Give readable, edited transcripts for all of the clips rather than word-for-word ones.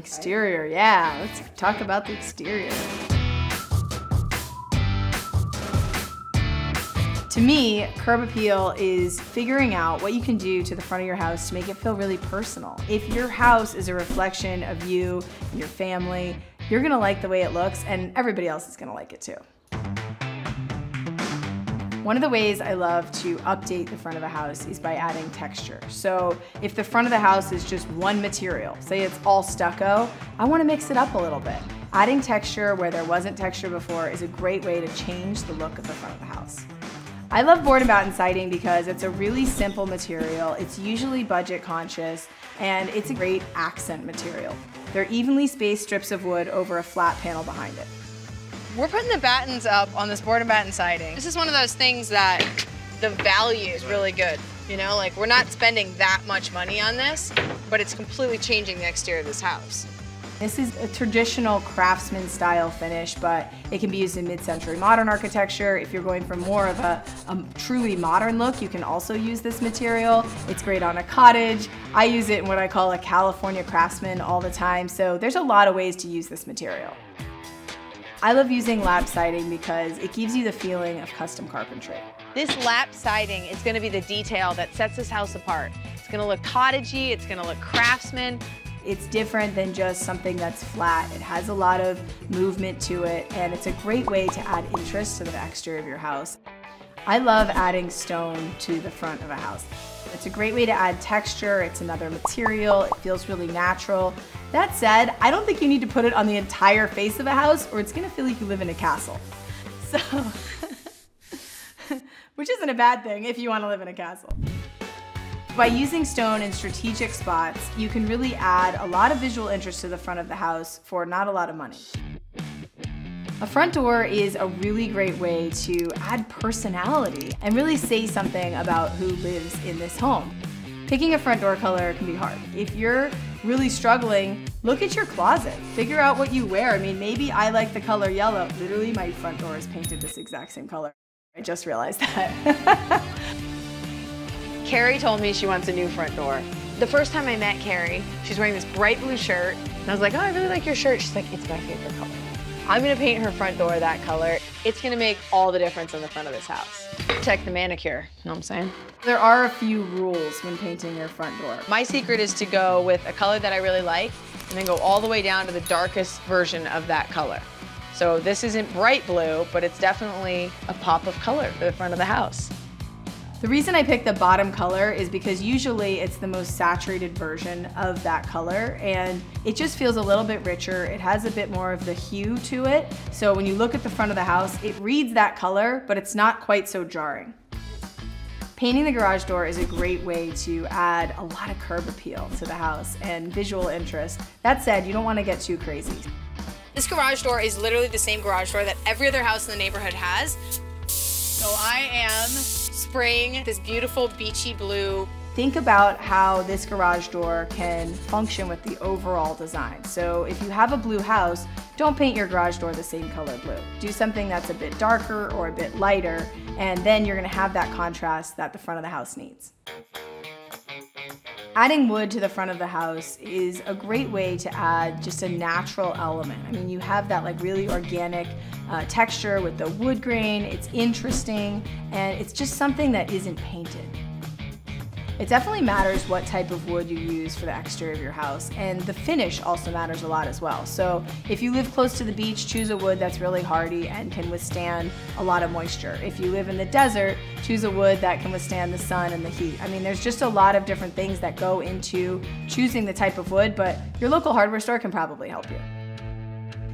Exterior, yeah, let's talk about the exterior. To me, curb appeal is figuring out what you can do to the front of your house to make it feel really personal. If your house is a reflection of you and your family, you're gonna like the way it looks, and everybody else is gonna like it too. One of the ways I love to update the front of a house is by adding texture. So if the front of the house is just one material, say it's all stucco, I wanna mix it up a little bit. Adding texture where there wasn't texture before is a great way to change the look of the front of the house. I love board and batten siding because it's a really simple material, it's usually budget conscious, and it's a great accent material. They're evenly spaced strips of wood over a flat panel behind it. We're putting the battens up on this board and batten siding. This is one of those things that the value is really good. You know, like we're not spending that much money on this, but it's completely changing the exterior of this house. This is a traditional craftsman style finish, but it can be used in mid-century modern architecture. If you're going for more of a truly modern look, you can also use this material. It's great on a cottage. I use it in what I call a California craftsman all the time, so there's a lot of ways to use this material. I love using lap siding because it gives you the feeling of custom carpentry. This lap siding is gonna be the detail that sets this house apart. It's gonna look cottagey, it's gonna look craftsman. It's different than just something that's flat. It has a lot of movement to it, and it's a great way to add interest to the exterior of your house. I love adding stone to the front of a house. It's a great way to add texture, it's another material, it feels really natural. That said, I don't think you need to put it on the entire face of a house or it's gonna feel like you live in a castle. So, which isn't a bad thing if you wanna live in a castle. By using stone in strategic spots, you can really add a lot of visual interest to the front of the house for not a lot of money. A front door is a really great way to add personality and really say something about who lives in this home. Picking a front door color can be hard. If you're really struggling, look at your closet. Figure out what you wear. I mean, maybe I like the color yellow. Literally, my front door is painted this exact same color. I just realized that. Carrie told me she wants a new front door. The first time I met Carrie, she's wearing this bright blue shirt, and I was like, oh, I really like your shirt. She's like, it's my favorite color. I'm gonna paint her front door that color. It's gonna make all the difference on the front of this house. Protect the manicure, you know what I'm saying? There are a few rules when painting your front door. My secret is to go with a color that I really like, and then go all the way down to the darkest version of that color. So this isn't bright blue, but it's definitely a pop of color for the front of the house. The reason I picked the bottom color is because usually it's the most saturated version of that color and it just feels a little bit richer. It has a bit more of the hue to it. So when you look at the front of the house, it reads that color, but it's not quite so jarring. Painting the garage door is a great way to add a lot of curb appeal to the house and visual interest. That said, you don't want to get too crazy. This garage door is literally the same garage door that every other house in the neighborhood has. So I am spraying this beautiful beachy blue. Think about how this garage door can function with the overall design. So if you have a blue house, don't paint your garage door the same color blue. Do something that's a bit darker or a bit lighter, and then you're gonna have that contrast that the front of the house needs. Adding wood to the front of the house is a great way to add just a natural element. I mean, you have that like really organic texture with the wood grain, it's interesting, and it's just something that isn't painted. It definitely matters what type of wood you use for the exterior of your house, and the finish also matters a lot as well. So if you live close to the beach, choose a wood that's really hardy and can withstand a lot of moisture. If you live in the desert, choose a wood that can withstand the sun and the heat. I mean, there's just a lot of different things that go into choosing the type of wood, but your local hardware store can probably help you.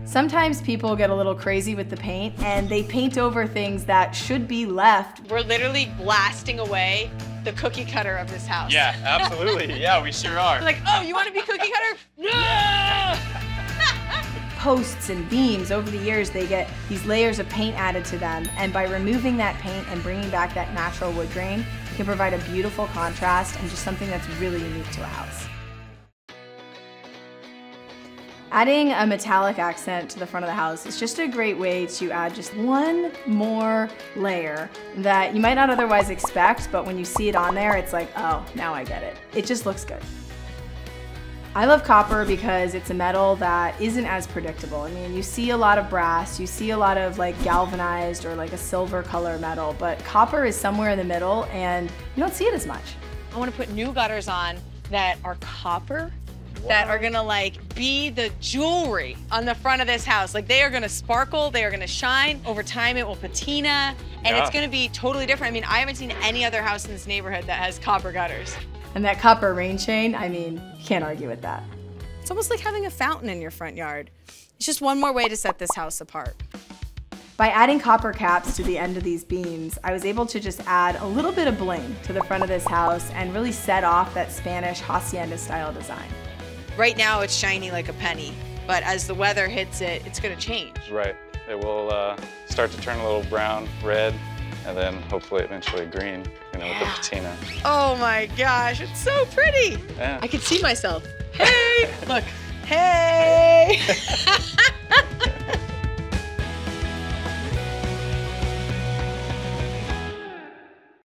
Sometimes people get a little crazy with the paint and they paint over things that should be left. We're literally blasting away the cookie cutter of this house. Yeah, absolutely. Yeah, we sure are. We're like, oh, you want to be cookie cutter? No! Posts and beams, over the years they get these layers of paint added to them, and by removing that paint and bringing back that natural wood grain, you can provide a beautiful contrast and just something that's really unique to a house. Adding a metallic accent to the front of the house is just a great way to add just one more layer that you might not otherwise expect, but when you see it on there, it's like, oh, now I get it. It just looks good. I love copper because it's a metal that isn't as predictable. I mean, you see a lot of brass, you see a lot of like galvanized or like a silver color metal, but copper is somewhere in the middle and you don't see it as much. I want to put new gutters on that are copper, that are gonna like be the jewelry on the front of this house. Like they are gonna sparkle, they are gonna shine. Over time it will patina, and it's gonna be totally different. I mean, I haven't seen any other house in this neighborhood that has copper gutters. And that copper rain chain, I mean, you can't argue with that. It's almost like having a fountain in your front yard. It's just one more way to set this house apart. By adding copper caps to the end of these beams, I was able to just add a little bit of bling to the front of this house and really set off that Spanish hacienda style design. Right now it's shiny like a penny, but as the weather hits it, it's gonna change. Right. It will start to turn a little brown, red, and then hopefully eventually green, you know, with the patina. Oh my gosh, it's so pretty. Yeah. I can see myself. Hey, look, hey.